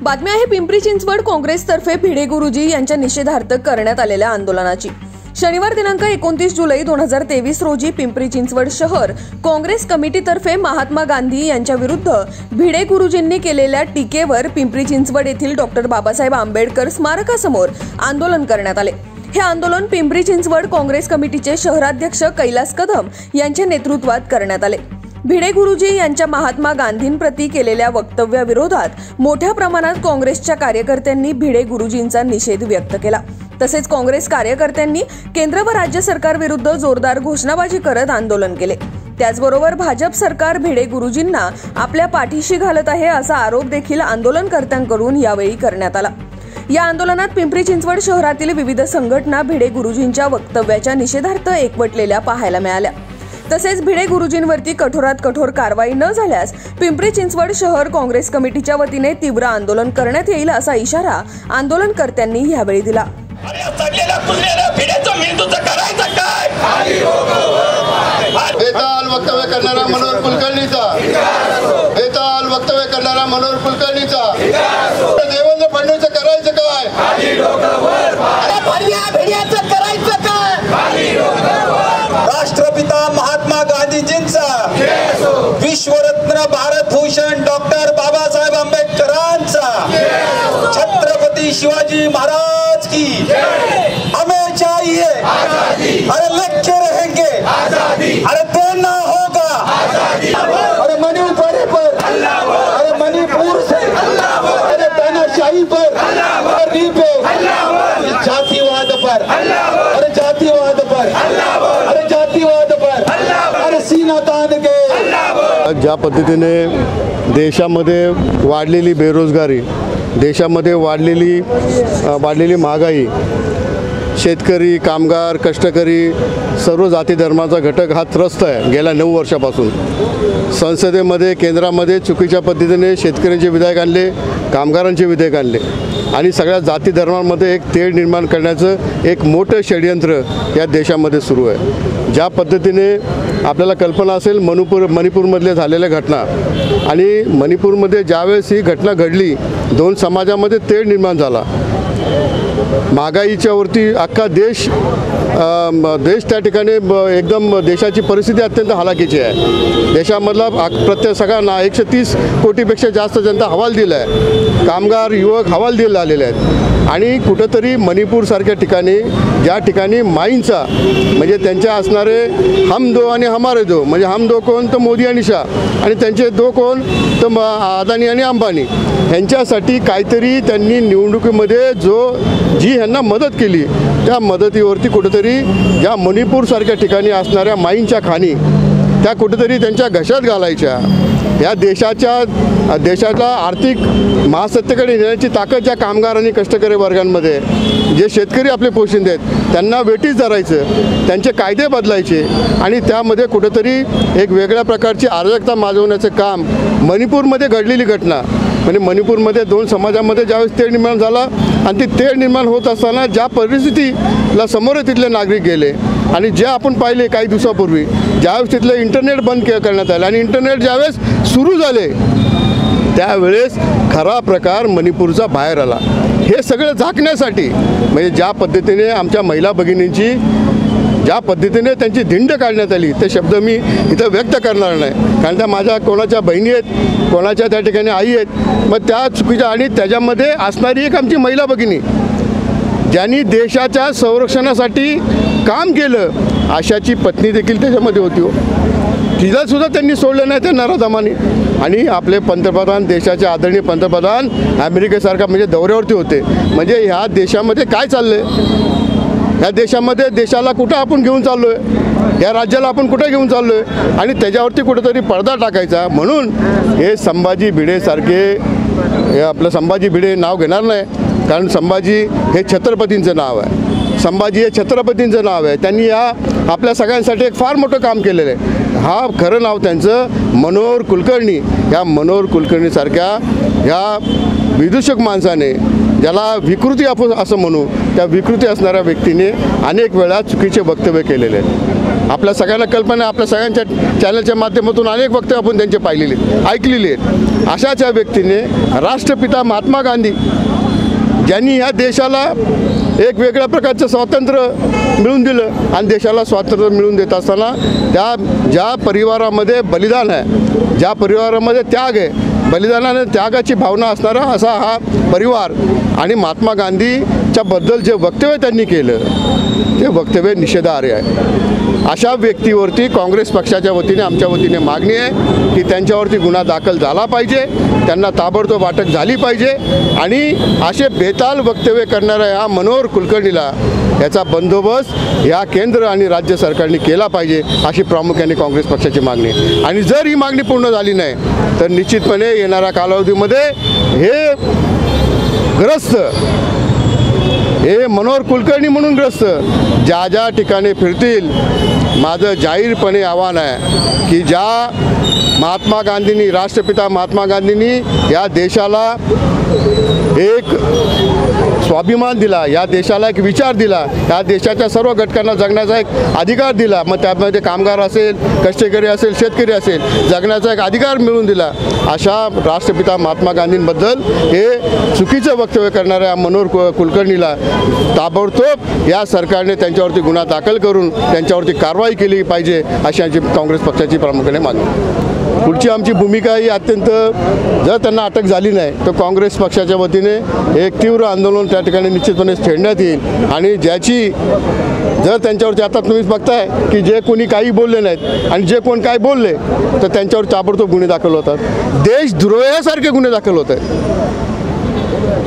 बातमी आहे पिंपरी चिंचवड काँग्रेसतर्फे भिडे गुरुजी यांच्या निषेधार्थ करण्यात आलेल्या आंदोलनाची। शनिवार दिनांक 29 जुलै 2023 रोजी पिंपरी चिंचवड शहर काँग्रेस कमिटीतर्फे महात्मा गांधी यांच्या विरुद्ध भिडे गुरुजींनी केलेल्या टीकेवर पिंपरी चिंचवड येथील डॉक्टर बाबासाहेब आंबेडकर स्मारकासमोर आंदोलन करण्यात आले। हे आंदोलन पिंपरी चिंचवड काँग्रेस कमिटीचे शहराध्यक्ष कैलास कदम यांच्या नेतृत्वात करण्यात आले। भिडे गुरुजी यांच्या महात्मा गांधींप्रती केलेल्या वक्तव्याविरोधात मोठ्या प्रमाणात काँग्रेसच्या कार्यकर्त्यांनी भिडे गुरुजींचा निषेध व्यक्त केला। तसेच काँग्रेस कार्यकर्त्यांनी केंद्र व राज्य सरकारविरुद्ध जोरदार घोषणाबाजी करत आंदोलन केले। त्याचबरोबर भाजप सरकार भिडे गुरुजींना आपल्या पाठीशी घालत आहे असा आरोप देखील आंदोलनकर्त्यांकडून यावेळी करण्यात आला। या आंदोलनात पिंपरी चिंचवड शहरातील विविध संघटना भिडे गुरुजींच्या वक्तव्याच्या निषेधार्थ एकवटलेल्या पाहायला मिळाल्या। तसेच भिडे गुरुजींवरती कठोरात कठोर कारवाई न झाल्यास पिंपरी चिंचवड शहर काँग्रेस कमिटीच्या वतीने तीव्र आंदोलन करण्यात येईल असा इशारा आंदोलनकर्त्यांनी यावेळी दिला। बेताल वक्तव्य करणारा मनोहर कुलकर्णीचा देवेंद्र फडणवीस करायचं काय? राष्ट्रपिता महात्मा गांधीजींचा, विश्वरत्न भारतभूषण डॉक्टर बाबासाहेब आंबेडकरांचा, छत्रपती शिवाजी महाराज की हमें चाहिए, अरे लेके रहेंगे, अरे देना होगा, अरे मणिपुर पर, अरे मणिपुर से, अरे तानाशाही पर, जातिवाद पर, अरे जातिवाद पर, अरे जातिवाद पर, अरे सीना तान के। ज्या पद्धतीने देशामध्ये वाढलेली बेरोजगारी, देशामध्ये वाढलेली महागाई, शेतकरी, कामगार, कष्टकरी सर्व जाती धर्माचा घटक हा त्रस्त आहे गेल्या 9 वर्षापासून। संसदेमध्ये केंद्रामध्ये चुकीच्या पद्धतीने शेतकऱ्यांचे विधेयक आणले, कामगारांचे विधेयक आणले आणि सगळ्या जाती धर्मांमध्ये एक तेढ निर्माण करण्याचं एक मोठं षडयंत्र या देशामध्ये सुरू आहे। ज्या पद्धतीने आपल्याला कल्पना असेल मणिपूरमधल्या झालेल्या घटना आणि मणिपूरमध्ये ज्यावेळेस ही घटना घडली 2 समाजामध्ये तेढ निर्माण झाला। महागाईच्या वरती अख्खा देश त्या ठिकाणी एकदम देशाची परिस्थिती अत्यंत हलाखीची आहे। देशामधला प्रत्येक सगळ्यांना 130 कोटीपेक्षा जास्त जनता हवालदिल आहे, कामगार युवक हवालदिल आलेले आहेत आणि कुठंतरी मणिपूरसारख्या ठिकाणी ज्या ठिकाणी माईंचा म्हणजे त्यांच्या असणारे हम दो आणि हमारे दो, म्हणजे हम दो कोण तर मोदी आणि शाह आणि त्यांचे दो कोण तर अदानी आणि अंबानी, ह्यांच्यासाठी काहीतरी त्यांनी निवडणुकीमध्ये जी ह्यांना मदत केली त्या मदतीवरती कुठेतरी या मणिपूरसारख्या ठिकाणी असणाऱ्या माईंच्या खाणी त्या कुठेतरी त्यांच्या घशात घालायच्या। या देशाच्या आर्थिक महासत्तेकडे नेण्याची ताकद ज्या कामगार आणि कष्टकरी वर्गांमध्ये, जे शेतकरी आपले पोशिंदे आहेत त्यांना वेठीस धरायचं, त्यांचे कायदे बदलायचे आणि त्यामध्ये कुठेतरी एक वेगळ्या प्रकारची अराजकता माजवण्याचं काम मणिपूरमध्ये घडलेली घटना म्हणजे मणिपूरमध्ये 2 समाजामध्ये ज्यावेळेस तेढ निर्माण झाला आणि ती तेढ निर्माण होत असताना ज्या परिस्थितीला समोर तिथले नागरिक गेले आणि जे आपण पाहिले काही दिवसापूर्वी ज्यावेळेस तिथलं इंटरनेट बंद करण्यात आलं आणि इंटरनेट ज्यावेळेस सुरू झाले त्यावेळेस खरा प्रकार मणिपूरचा बाहेर आला। हे सगळं झाकण्यासाठी म्हणजे ज्या पद्धतीने आमच्या महिला भगिनींची ज्या पद्धतीने त्यांची धिंड काढण्यात आली ते शब्द मी इथं व्यक्त करणार नाही, कारण त्या माझ्या कोणाच्या बहिणी आहेत, कोणाच्या त्या ठिकाणी आई आहेत, मग त्या चुकीच्या आणि त्याच्यामध्ये असणारी एक आमची महिला भगिनी ज्यांनी देशाच्या संरक्षणासाठी काम केलं अशाची पत्नी देखील त्याच्यामध्ये होती हो। तिलासुद्धा त्यांनी सोडलं नाही त्या नराधमानी आणि आपले पंतप्रधान, देशाचे आदरणीय पंतप्रधान अमेरिकेसारखा म्हणजे दौऱ्यावरती होते। म्हणजे ह्या देशामध्ये काय चाललं आहे, ह्या देशामध्ये देशाला कुठं आपण घेऊन चाललो आहे, या राज्याला आपण कुठं घेऊन चाललो आहे आणि त्याच्यावरती कुठंतरी पडदा टाकायचा। म्हणून हे संभाजी भिडेसारखे हे आपलं संभाजी भिडे नाव घेणार नाही, कारण संभाजी हे छत्रपतींचं नाव आहे, संभाजी हे छत्रपतींचं नाव आहे। त्यांनी या आपल्या सगळ्यांसाठी एक फार मोठं काम केलेलं आहे। हा खरं नाव त्यांचं मनोहर कुलकर्णी। या मनोहर कुलकर्णीसारख्या ह्या विदूषक माणसाने ज्याला विकृती आपण असं म्हणू, त्या विकृती असणाऱ्या व्यक्तीने अनेक वेळा चुकीचे वक्तव्य केलेले आहेत. आपल्या सगळ्यांना कल्पना, आपल्या सगळ्यांच्या चॅनलच्या माध्यमातून अनेक वक्तव्य आपण त्यांचे पाहिलेले ऐकलेली आहेत. अशाच या व्यक्तीने राष्ट्रपिता महात्मा गांधी ज्यांनी ह्या देशाला एक वेगळ्या प्रकारचं स्वातंत्र्य मिळवून दिलं आणि देशाला स्वातंत्र्य मिळवून देत असताना ज्या परिवारामध्ये बलिदान आहे, ज्या परिवारामध्ये त्याग आहे, बलिदानाने त्यागाची भावना असणारा असा हा परिवार आणि महात्मा गांधीच्याबद्दल जे वक्तव्य त्यांनी केलं ते वक्तव्य निषेधार्ह आहे. अशा व्यक्तीवरती काँग्रेस पक्षाच्या वतीने, आमच्या वतीने मागणी आहे की त्यांच्यावरती गुन्हा दाखल झाला पाहिजे, त्यांना ताबडतोब अटक झाली पाहिजे आणि असे बेताल वक्तव्य करणाऱ्या या मनोहर कुलकर्णीला याचा बंदोबस्त या केंद्र आणि राज्य सरकारने केला पाहिजे, अशी प्रामुख्याने काँग्रेस पक्षाची मागणी आहे. आणि जर ही मागणी पूर्ण झाली नाही तर निश्चितपणे येणाऱ्या कालावधीमध्ये हे मनोहर कुलकर्णी म्हणून ग्रस्त ज्या ज्या ठिकाणी फिरतील, माझं जाहीरपणे आव्हान आहे की ज्या महात्मा गांधींनी, राष्ट्रपिता महात्मा गांधींनी या देशाला एक स्वाभिमान दिला, या देशाला एक विचार दिला, या देशाच्या सर्व घटकांना जगण्याचा एक अधिकार दिला, मग त्यामध्ये कामगार असेल, कष्टकरी असेल, शेतकरी असेल, जगण्याचा एक अधिकार मिळवून दिला. अशा राष्ट्रपिता महात्मा गांधींबद्दल हे चुकीचं वक्तव्य करणाऱ्या मनोहर कुलकर्णीला ताबडतोब या सरकारने त्यांच्यावरती गुन्हा दाखल करून त्यांच्यावरती कारवाई केली पाहिजे, अशी आमची काँग्रेस पक्षाची प्रामुख्याने मागणी. पुढची आमची भूमिका ही अत्यंत, जर त्यांना अटक झाली नाही तर काँग्रेस पक्षाच्या वतीने एक तीव्र आंदोलन त्या ठिकाणी निश्चितपणे छेडण्यात येईल आणि ज्याची जर त्यांच्यावरती, आता तुम्हीच बघताय की जे कोणी काही बोलले नाहीत आणि जे कोण काय बोलले तर त्यांच्यावर ताबडतोब गुन्हे दाखल होतात, देशद्रोहासारखे गुन्हे दाखल होत आहेत.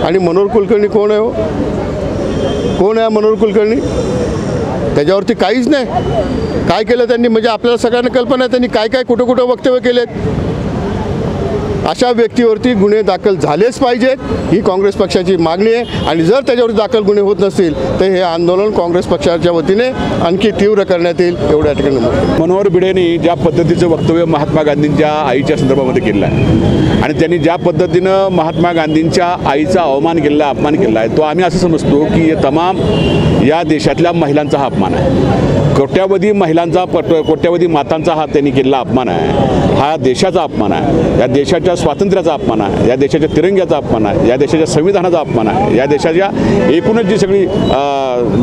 आणि मनोहर कुलकर्णी कोण आहे? कोण आहे मनोहर कुलकर्णी? त्याच्यावरती काहीच नाही. काय केलं त्यांनी, म्हणजे आपल्याला सगळ्यांना कल्पना आहे त्यांनी काय काय कुठं कुठं वक्तव्य केलेत. अशा व्यक्तीवरती गुन्हे दाखल झालेच पाहिजेत, ही काँग्रेस पक्षाची मागणी आहे. आणि जर त्याच्यावरती दाखल गुन्हे होत नसतील तर हे आंदोलन काँग्रेस पक्षाच्या वतीने आणखी तीव्र करण्यात येईल, एवढ्या ठिकाणी. मनोहर भिडेंनी ज्या पद्धतीचं वक्तव्य महात्मा गांधींच्या आईच्या संदर्भामध्ये केलं आहे आणि त्यांनी ज्या पद्धतीनं महात्मा गांधींच्या आईचा अवमान केला, अपमान केला आहे, तो आम्ही असं समजतो की तमाम या देशातल्या महिलांचा हा अपमान आहे. कोट्यावधी महिलांचा, कोट्यावधी मातांचा हा त्यांनी केलेला अपमान आहे. हा देशाचा अपमान आहे, या देशाच्या स्वातंत्र्याचा अपमान आहे, या देशाच्या तिरंग्याचा अपमान आहे, या देशाच्या संविधानाचा अपमान आहे, या देशाच्या एकूणच जी सगळी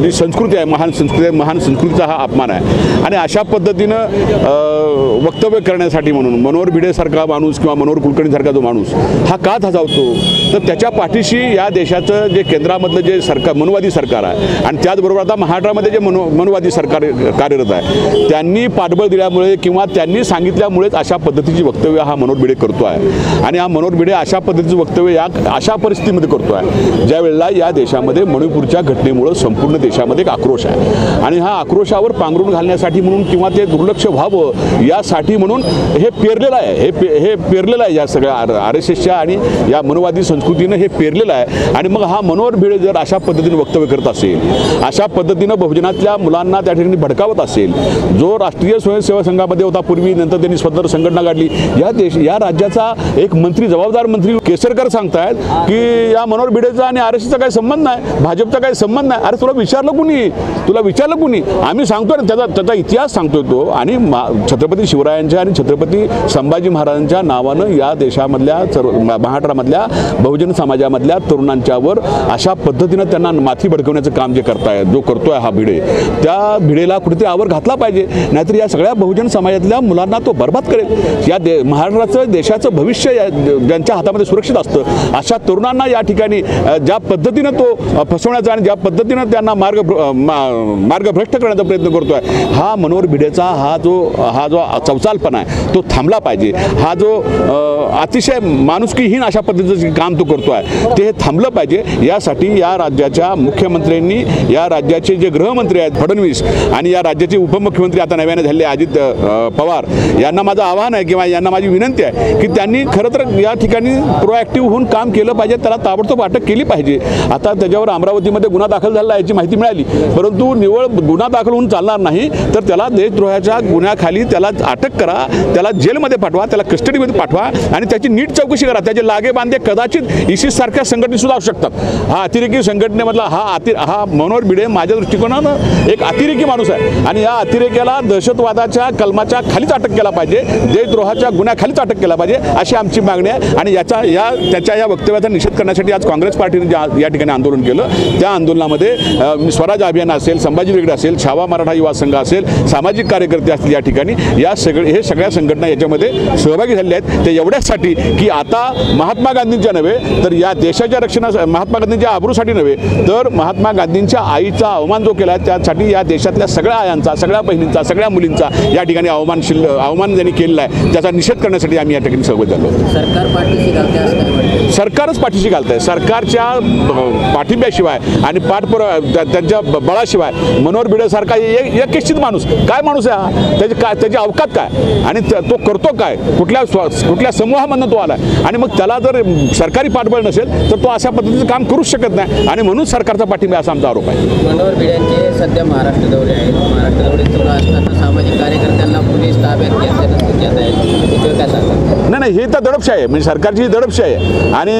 जी संस्कृती आहे, महान संस्कृती आहे, महान संस्कृतीचा हा अपमान आहे. आणि अशा पद्धतीनं वक्तव्य करण्यासाठी म्हणून मनोहर भिडेसारखा माणूस किंवा मनोहर कुलकर्णीसारखा जो माणूस हा का धाजावतो, तर त्याच्या पाठीशी या देशाचं जे केंद्रामधलं जे सरकार, मनोवादी सरकार आहे आणि त्याचबरोबर आता महाराष्ट्रामध्ये जे मनोवादी सरकार कार्यरत आहे, त्यांनी पाठबळ दिल्यामुळे किंवा त्यांनी सांगितल्यामुळेच अशा पद्धतीची वक्तव्य हा मनोहर भिडे करतो आहे. आणि हा मनोहर भिडे अशा पद्धतीचं वक्तव्य अशा परिस्थितीमध्ये करतो आहे ज्या वेळेला या देशामध्ये मणिपूरच्या घटनेमुळं संपूर्ण देशामध्ये एक आक्रोश आहे आणि हा आक्रोशावर पांघरून घालण्यासाठी म्हणून किंवा ते दुर्लक्ष व्हावं यासाठी म्हणून हे पेरलेलं आहे, हे पेरलेलं आहे या सगळ्या RSSच्या आणि या मनोवादी संस्कृतीनं हे पेरलेलं आहे. आणि मग हा मनोहर भिडे जर अशा पद्धतीने वक्तव्य करत असेल, अशा पद्धतीनं बहुजनातल्या मुलांना त्या ठिकाणी भडकावत असेल, जो राष्ट्रीय स्वयंसेवक संघामध्ये होता पूर्वी, नंतर त्यांनी स्वतंत्र संघटना काढली, या राज्याचा एक मंत्री, जबाबदार मंत्री केसरकर सांगतायत की या मनोहर भिडेचा आणि RSSचा काही संबंध नाही, भाजपचा काही संबंध नाही. अरे तुला विचारलं कुणी? आम्ही सांगतोय ना, त्याचा इतिहास सांगतोय तो. आणि छत्रपती शिवरायांच्या आणि छत्रपती संभाजी महाराजांच्या नावानं या देशामधल्या महाराष्ट्रामधल्या बहुजन समाजामधल्या तरुणांच्यावर अशा पद्धतीनं त्यांना माथी भडकवण्याचं काम जे जो करतोय हा भिडे, त्या भिडेला कुठेतरी आवर घातला पाहिजे, नाहीतर या सगळ्या बहुजन समाजातल्या मुलांना तो बरबाद करेल. या महाराष्ट्राचं, देशाचं भविष्य ज्यांच्या हातामध्ये सुरक्षित असतं अशा तरुणांना या ठिकाणी ज्या पद्धतीनं तो फसवण्याचा आणि ज्या पद्धतीनं त्यांना मार्गभ्रष्ट करण्याचा प्रयत्न करतोय, हा मनोहर भिडेचा हा जो चवचालपणा आहे तो थांबला पाहिजे. हा जो अतिशय माणुसकीहीन अशा पद्धतीचं काम तो करतोय ते थांबलं पाहिजे. यासाठी या राज्याच्या मुख्यमंत्र्यांनी, या राज्याचे जे गृहमंत्री आहेत फडणवीस आणि या राज्याचे उपमुख्यमंत्री आता नव्याने झालेले अजित पवार यांना माझं आवाहन आहे किंवा यांना माझी विनंती आहे की त्यांनी खरं तर या ठिकाणी प्रोॲक्टिव्ह होऊन काम केलं पाहिजे, त्याला ताबडतोब अटक केली पाहिजे. आता त्याच्यावर अमरावतीमध्ये गुन्हा दाखल झाला याची माहिती मिळाली, परंतु निव्वळ गुन्हा दाखल होऊन चालणार नाही, तर त्याला देशद्रोहाच्या गुन्ह्याखाली त्याला अटक करा, त्याला जेलमध्ये पाठवा, त्याला कस्टडीमध्ये पाठवा आणि त्याची नीट चौकशी करा. त्याचे लागे बांधे कदाचित ISIS सारख्या संघटनेसुद्धा असू शकतात. हा अतिरेकी संघटनेमधला हा मनोहर भिडे माझ्या दृष्टिकोनानं एक अतिरेकी माणूस आहे आणि या अतिरेक्याला दहशतवादाच्या कलमाच्या खालीच अटक केला पाहिजे, देशद्रोहाच्या गुन्ह्याखालीच अटक केला पाहिजे, अशी आमची मागणी आहे. आणि त्याच्या या वक्तव्याचा निषेध करण्यासाठी आज काँग्रेस पार्टीने या ठिकाणी आंदोलन केलं. त्या आंदोलनामध्ये स्वराज अभियान असेल, संभाजी ब्रिगेड असेल, छावा मराठा युवा संघ असेल, सामाजिक कार्यकर्ते असतील, या ठिकाणी हे सगळ्या संघटना याच्यामध्ये सहभागी झालेल्या आहेत. ते एवढ्याचसाठी की आता महात्मा गांधींच्या नव्हे तर या देशाच्या महात्मा गांधींच्या आबरूसाठी नव्हे तर महात्मा गांधींच्या आईचा अवमान जो केला त्यासाठी या देशातल्या सगळ्या आयांचा, सगळ्या बहिणींचा, सगळ्या मुलींचा या ठिकाणी अवमान ज्यांनी केलेला आहे त्याचा निषेध करण्यासाठी आम्ही या ठिकाणी सहभागी झालो. सरकार पाठीशी घालते असं काय वाटतं? सरकारच पाठीशी घालत आहे. सरकारच्या पाठिंब्याशिवाय आणि त्यांच्या बळाशिवाय मनोहर भिडेसारखा एक माणूस काय माणूस आहे, त्याची अवकात काय आणि तो करतो काय, कुठल्या समूहामधून तो आला आणि मग त्याला जर सरकारी पाठबळ नसेल तर तो अशा पद्धतीचं काम करूच शकत नाही आणि म्हणून सरकारचा पाठिंबा असा आमचा आरोप आहे. मनोहर भिडेंचे सध्या महाराष्ट्र दौरे आहेत. महाराष्ट्र दौरे सुरू असताना सामाजिक कार्यकर्त्यांना पोलीस ताब्यात घेत आहेत, काय सांगतात? नाही, हे तर दडपशाही आहे, म्हणजे सरकारची ही दडपशाही आहे आणि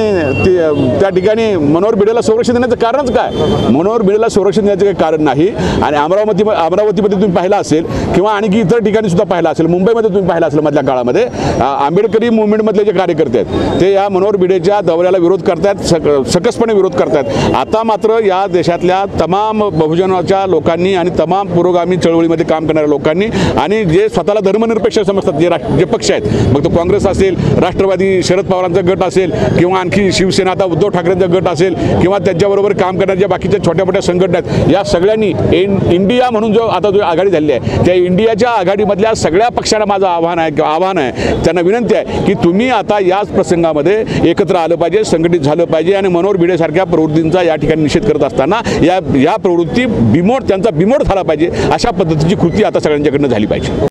त्या ठिकाणी मनोहर भिडेला संरक्षण देण्याचं कारणच काय? मनोहर भिडेला संरक्षण देण्याचं काही कारण नाही. आणि अमरावतीमध्ये तुम्ही पाहिलं असेल किंवा आणखी इतर ठिकाणी सुद्धा पाहिलं असेल, मुंबईमध्ये तुम्ही पाहिलं असेल मधल्या काळामध्ये आंबेडकरी मुवमेंटमधले जे कार्यकर्ते आहेत ते या मनोहर भिडेच्या दौऱ्याला विरोध करतात, सकसपणे विरोध करतात. आता मात्र या देशातल्या तमाम बहुजनाच्या लोकांनी आणि तमाम पुरोगामी चळवळीमध्ये काम करणाऱ्या लोकांनी आणि जे स्वतःला धर्मनिरपेक्ष समजतात जे पक्ष आहेत, मग तो काँग्रेस असेल, राष्ट्रवादी शरद पवारांचा गट असेल किंवा आणखी शिवसेना आता उद्धव ठाकरेंचा गट असेल किंवा त्यांच्याबरोबर काम करणाऱ्या बाकीच्या छोट्या मोठ्या संघटना आहेत, या सगळ्यांनी इंडिया म्हणून आता जो आघाडी झाली आहे त्या इंडियाच्या आघाडीमधल्या सगळ्या पक्षांना माझं आव्हान आहे, त्यांना विनंती आहे की तुम्ही आता याच प्रसंगामध्ये एकत्र आलं पाहिजे, संघटित झालं पाहिजे आणि मनोहर भिडेसारख्या प्रवृत्तींचा या ठिकाणी निषेध करत असताना या प्रवृत्ती त्यांचा बिमोड झाला पाहिजे, अशा पद्धतीची कृती आता सगळ्यांच्याकडनं झाली पाहिजे.